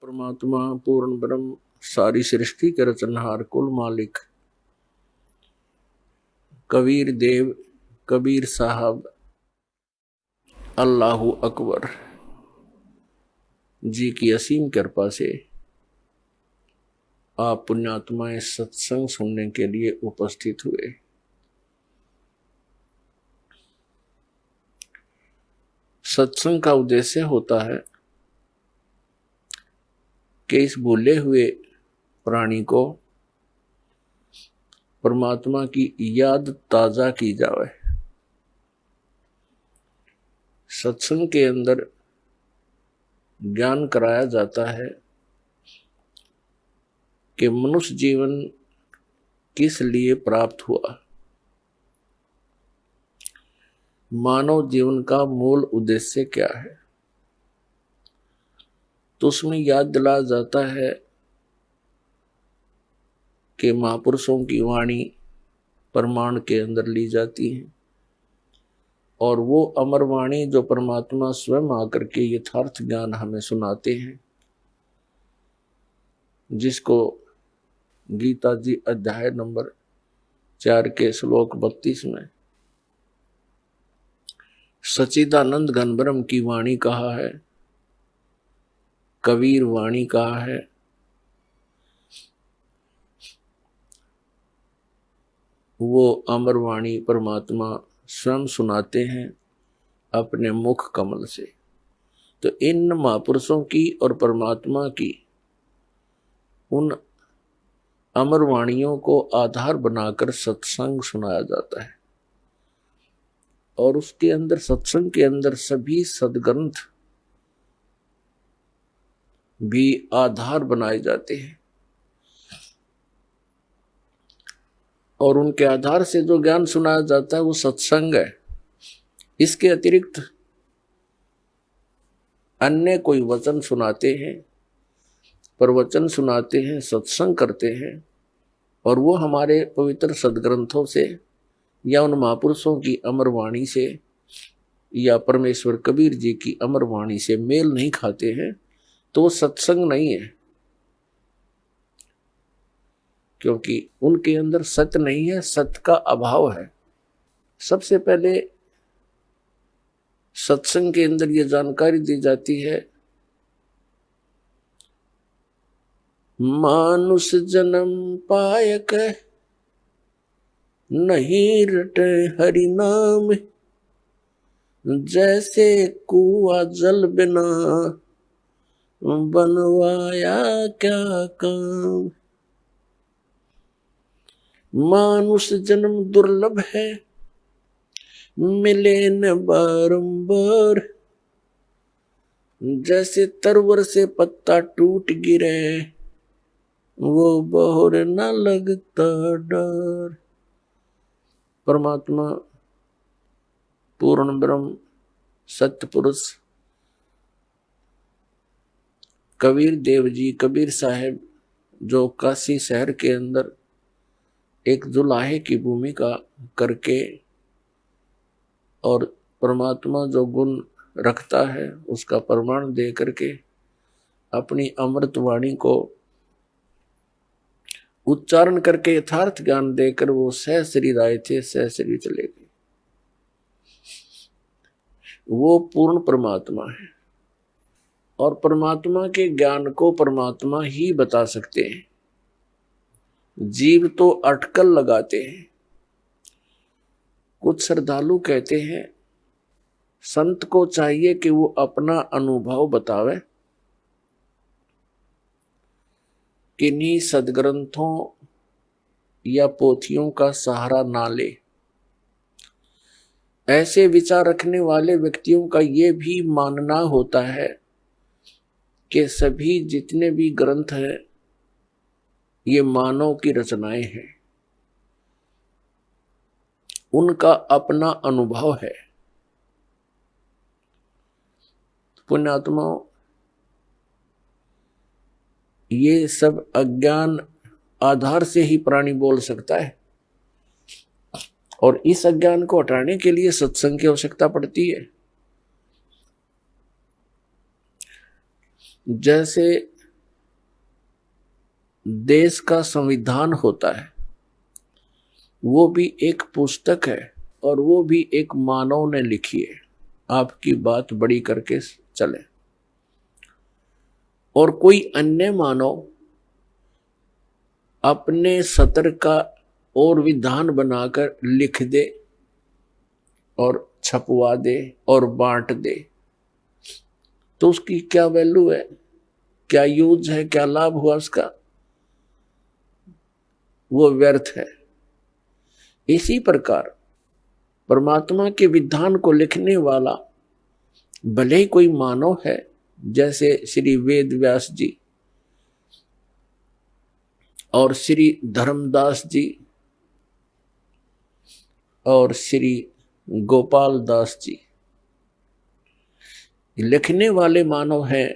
परमात्मा पूर्ण ब्रह्म सारी सृष्टि के रचनहार कुल मालिक कबीर देव कबीर साहब अल्लाहु अकबर जी की असीम कृपा से आप पुण्यात्माएं सत्संग सुनने के लिए उपस्थित हुए। सत्संग का उद्देश्य होता है कि इस भूले हुए प्राणी को परमात्मा की याद ताजा की जाए। सत्संग के अंदर ज्ञान कराया जाता है कि मनुष्य जीवन किस लिए प्राप्त हुआ, मानव जीवन का मूल उद्देश्य क्या है। तो उसमें याद दिलाया जाता है कि महापुरुषों की वाणी प्रमाण के अंदर ली जाती है और वो अमर वाणी जो परमात्मा स्वयं आकर के यथार्थ ज्ञान हमें सुनाते हैं, जिसको गीता जी अध्याय नंबर 4 के श्लोक 32 में सच्चिदानंद घन ब्रह्म की वाणी कहा है, कबीर वाणी कहा है। वो अमर वाणी परमात्मा स्वयं सुनाते हैं अपने मुख कमल से। तो इन महापुरुषों की और परमात्मा की उन अमर वाणियों को आधार बनाकर सत्संग सुनाया जाता है और उसके अंदर सत्संग के अंदर सभी सद्ग्रंथ भी आधार बनाए जाते हैं और उनके आधार से जो ज्ञान सुनाया जाता है वो सत्संग है। इसके अतिरिक्त अन्य कोई वचन सुनाते हैं, प्रवचन सुनाते हैं, सत्संग करते हैं और वो हमारे पवित्र सद्ग्रंथों से या उन महापुरुषों की अमर वाणी से या परमेश्वर कबीर जी की अमर वाणी से मेल नहीं खाते हैं, तो वो सत्संग नहीं है, क्योंकि उनके अंदर सत्य नहीं है, सत्य का अभाव है। सबसे पहले सत्संग के अंदर ये जानकारी दी जाती है, मानुष जन्म पायक नहीं रटे हरि नाम, जैसे कुआं जल बिना बनवाया क्या काम। मानुष जन्म दुर्लभ है मिले न बारंबार, जैसे तरवर से पत्ता टूट गिरे वो बहुर न लगता डर। परमात्मा पूर्ण ब्रह्म सत्य पुरुष कबीर देव जी कबीर साहब जो काशी शहर के अंदर एक जुलाहे की भूमिका करके और परमात्मा जो गुण रखता है उसका प्रमाण दे करके अपनी अमृत वाणी को उच्चारण करके यथार्थ ज्ञान देकर वो सहशरीर आए थे, सहशरीर चले गए। वो पूर्ण परमात्मा है और परमात्मा के ज्ञान को परमात्मा ही बता सकते हैं। जीव तो अटकल लगाते हैं। कुछ श्रद्धालु कहते हैं संत को चाहिए कि वो अपना अनुभव बतावे, किन्हीं सद्ग्रंथों या पोथियों का सहारा ना ले। ऐसे विचार रखने वाले व्यक्तियों का ये भी मानना होता है कि सभी जितने भी ग्रंथ हैं ये मानव की रचनाएं हैं, उनका अपना अनुभव है। पुण्यात्माओं, ये सब अज्ञान आधार से ही प्राणी बोल सकता है और इस अज्ञान को हटाने के लिए सत्संग की आवश्यकता पड़ती है। जैसे देश का संविधान होता है, वो भी एक पुस्तक है और वो भी एक मानव ने लिखी है। आपकी बात बड़ी करके चले, और कोई अन्य मानव अपने सत्र का और विधान बनाकर लिख दे और छपवा दे और बांट दे, तो उसकी क्या वैल्यू है, क्या यूज है, क्या लाभ हुआ उसका? वो व्यर्थ है। इसी प्रकार परमात्मा के विधान को लिखने वाला भले ही कोई मानव है, जैसे श्री वेद व्यास जी और श्री धर्मदास जी और श्री गोपाल दास जी, लिखने वाले मानव हैं,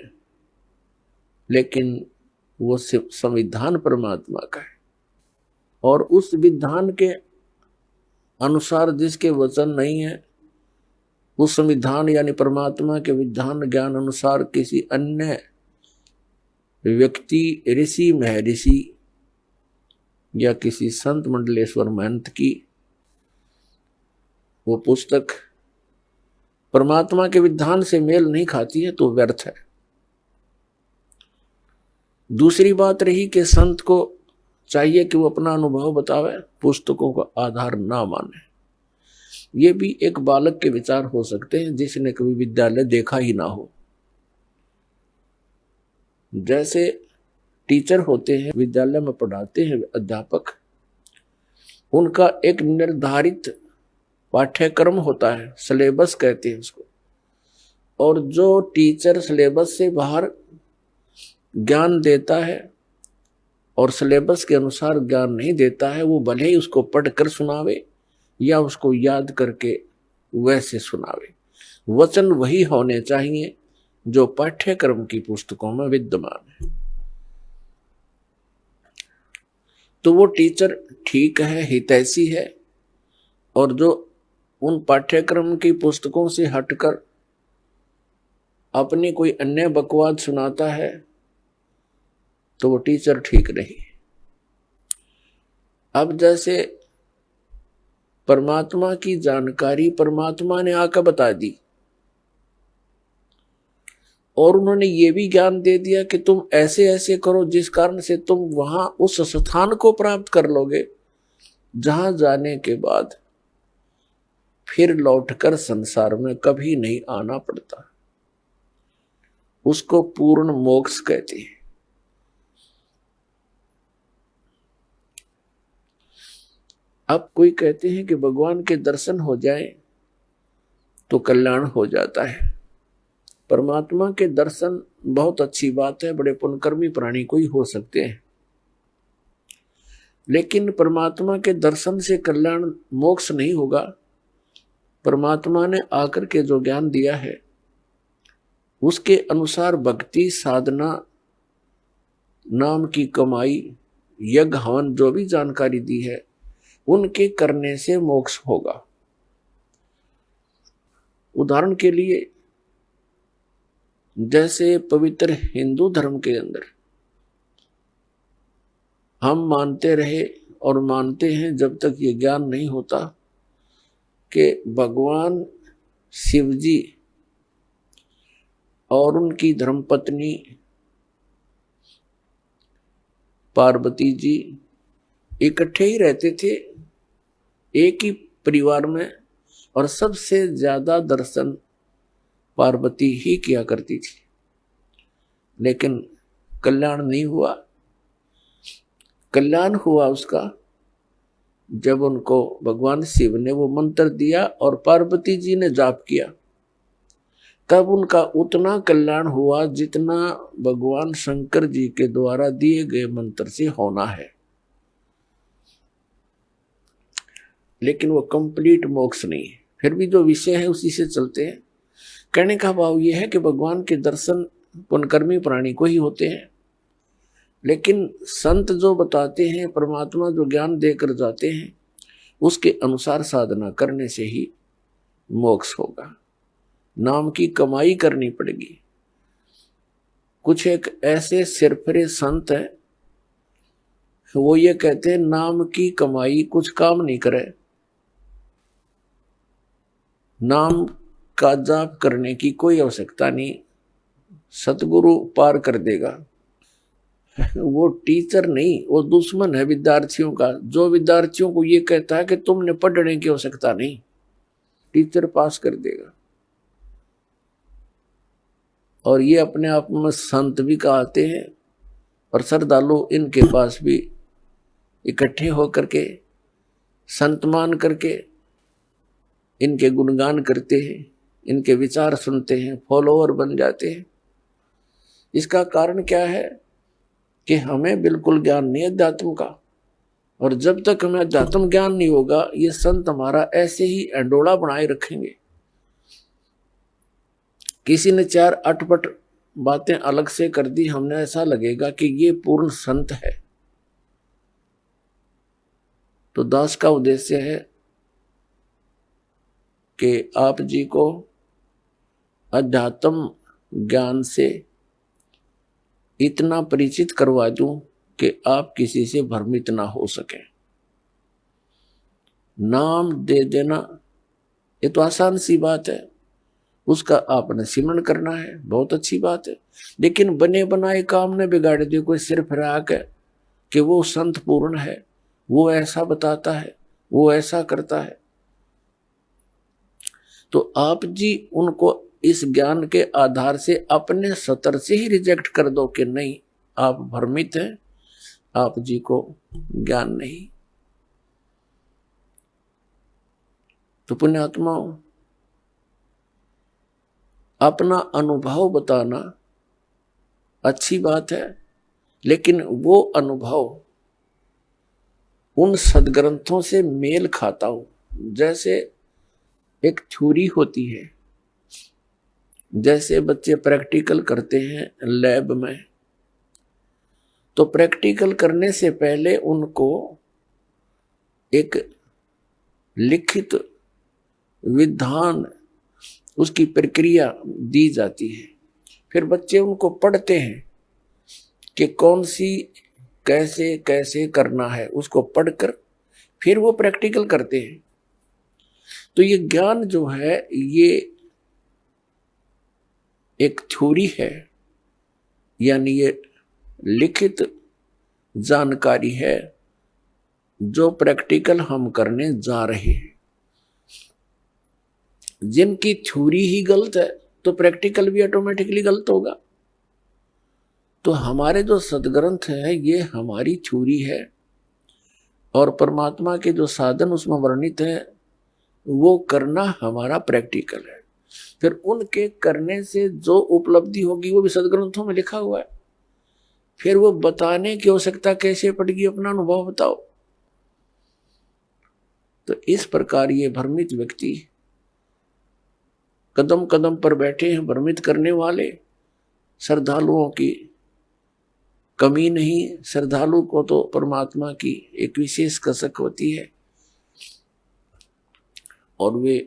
लेकिन वो संविधान परमात्मा का है, और उस विधान के अनुसार जिसके वचन नहीं है, उस संविधान यानी परमात्मा के विधान ज्ञान अनुसार किसी अन्य व्यक्ति, ऋषि महर्षि या किसी संत मंडलेश्वर महंत की वो पुस्तक परमात्मा के विधान से मेल नहीं खाती है, तो व्यर्थ है। दूसरी बात रही कि संत को चाहिए कि वो अपना अनुभव बतावे, पुस्तकों का आधार ना माने। ये भी एक बालक के विचार हो सकते हैं जिसने कभी विद्यालय देखा ही ना हो। जैसे टीचर होते हैं, विद्यालय में पढ़ाते हैं अध्यापक, उनका एक निर्धारित पाठ्यक्रम होता है, सिलेबस कहते हैं उसको, और जो टीचर सिलेबस से बाहर ज्ञान देता है और सिलेबस के अनुसार ज्ञान नहीं देता है, वो भले ही उसको पढ़कर सुनावे या उसको याद करके वैसे सुनावे, वचन वही होने चाहिए जो पाठ्यक्रम की पुस्तकों में विद्यमान है। तो वो टीचर ठीक है, हितैषी है, और जो उन पाठ्यक्रम की पुस्तकों से हटकर अपनी कोई अन्य बकवाद सुनाता है, तो वो टीचर ठीक नहीं। अब जैसे परमात्मा की जानकारी परमात्मा ने आकर बता दी, और उन्होंने ये भी ज्ञान दे दिया कि तुम ऐसे ऐसे करो जिस कारण से तुम वहां उस स्थान को प्राप्त कर लोगे जहां जाने के बाद फिर लौटकर संसार में कभी नहीं आना पड़ता। उसको पूर्ण मोक्ष कहते हैं। अब कोई कहते हैं कि भगवान के दर्शन हो जाए तो कल्याण हो जाता है। परमात्मा के दर्शन बहुत अच्छी बात है, बड़े पुण्यकर्मी प्राणी को ही हो सकते हैं, लेकिन परमात्मा के दर्शन से कल्याण मोक्ष नहीं होगा। परमात्मा ने आकर के जो ज्ञान दिया है उसके अनुसार भक्ति साधना, नाम की कमाई, यज्ञ हवन, जो भी जानकारी दी है उनके करने से मोक्ष होगा। उदाहरण के लिए जैसे पवित्र हिंदू धर्म के अंदर हम मानते रहे और मानते हैं जब तक ये ज्ञान नहीं होता कि भगवान शिव जी और उनकी धर्मपत्नी पार्वती जी इकट्ठे ही रहते थे, एक ही परिवार में, और सबसे ज्यादा दर्शन पार्वती ही किया करती थी, लेकिन कल्याण नहीं हुआ। कल्याण हुआ उसका जब उनको भगवान शिव ने वो मंत्र दिया और पार्वती जी ने जाप किया, तब उनका उतना कल्याण हुआ जितना भगवान शंकर जी के द्वारा दिए गए मंत्र से होना है। लेकिन वो कंप्लीट मोक्ष नहीं है। फिर भी जो विषय है उसी से चलते हैं। कहने का भाव यह है कि भगवान के दर्शन पुण्यकर्मी प्राणी को ही होते हैं, लेकिन संत जो बताते हैं, परमात्मा जो ज्ञान देकर जाते हैं, उसके अनुसार साधना करने से ही मोक्ष होगा। नाम की कमाई करनी पड़ेगी। कुछ एक ऐसे सिरफिरे संत हैं वो ये कहते हैं नाम की कमाई कुछ काम नहीं करे, नाम का जाप करने की कोई आवश्यकता नहीं, सतगुरु पार कर देगा। वो टीचर नहीं, वो दुश्मन है विद्यार्थियों का, जो विद्यार्थियों को ये कहता है कि तुमने पढ़ने की आवश्यकता नहीं, टीचर पास कर देगा। और ये अपने आप में संत भी कहते हैं, और श्रद्धालु इनके पास भी इकट्ठे होकर के संत मान करके इनके गुणगान करते हैं, इनके विचार सुनते हैं, फॉलोअर बन जाते हैं। इसका कारण क्या है कि हमें बिल्कुल ज्ञान नहीं अध्यात्म का, और जब तक हमें अध्यात्म ज्ञान नहीं होगा ये संत हमारा ऐसे ही अंडोला बनाए रखेंगे। किसी ने 4 अटपट बातें अलग से कर दी, हमने ऐसा लगेगा कि ये पूर्ण संत है। तो दास का उद्देश्य है कि आप जी को अध्यात्म ज्ञान से इतना परिचित करवा दूं कि आप किसी से भ्रमित ना हो सके। नाम दे देना ये तो आसान सी बात है, उसका आपने सिमरण करना है, बहुत अच्छी बात है। लेकिन बने बनाए काम ने बिगाड़ दिए, कोई सिर फिराक है कि वो संत पूर्ण है, वो ऐसा बताता है, वो ऐसा करता है। तो आप जी उनको इस ज्ञान के आधार से अपने सतर से ही रिजेक्ट कर दो कि नहीं, आप भ्रमित हैं, आप जी को ज्ञान नहीं। तो पुण्यात्माओं, अपना अनुभव बताना अच्छी बात है, लेकिन वो अनुभव उन सदग्रंथों से मेल खाता हो। जैसे एक थ्योरी होती है, जैसे बच्चे प्रैक्टिकल करते हैं लैब में, तो प्रैक्टिकल करने से पहले उनको एक लिखित विधान, उसकी प्रक्रिया दी जाती है। फिर बच्चे उनको पढ़ते हैं कि कौन सी कैसे कैसे करना है, उसको पढ़कर फिर वो प्रैक्टिकल करते हैं। तो ये ज्ञान जो है ये एक थ्योरी है, यानी ये लिखित जानकारी है जो प्रैक्टिकल हम करने जा रहे हैं। जिनकी थ्योरी ही गलत है तो प्रैक्टिकल भी ऑटोमेटिकली गलत होगा। तो हमारे जो सदग्रंथ है ये हमारी थ्योरी है, और परमात्मा के जो साधन उसमें वर्णित है वो करना हमारा प्रैक्टिकल है। फिर उनके करने से जो उपलब्धि होगी वो भी सदग्रंथों में लिखा हुआ है। फिर वो बताने की आवश्यकता कैसे पड़ेगी, अपना अनुभव बताओ। तो इस प्रकार ये भ्रमित व्यक्ति कदम कदम पर बैठे हैं, भ्रमित करने वाले। श्रद्धालुओं की कमी नहीं, श्रद्धालु को तो परमात्मा की एक विशेष कसक होती है और वे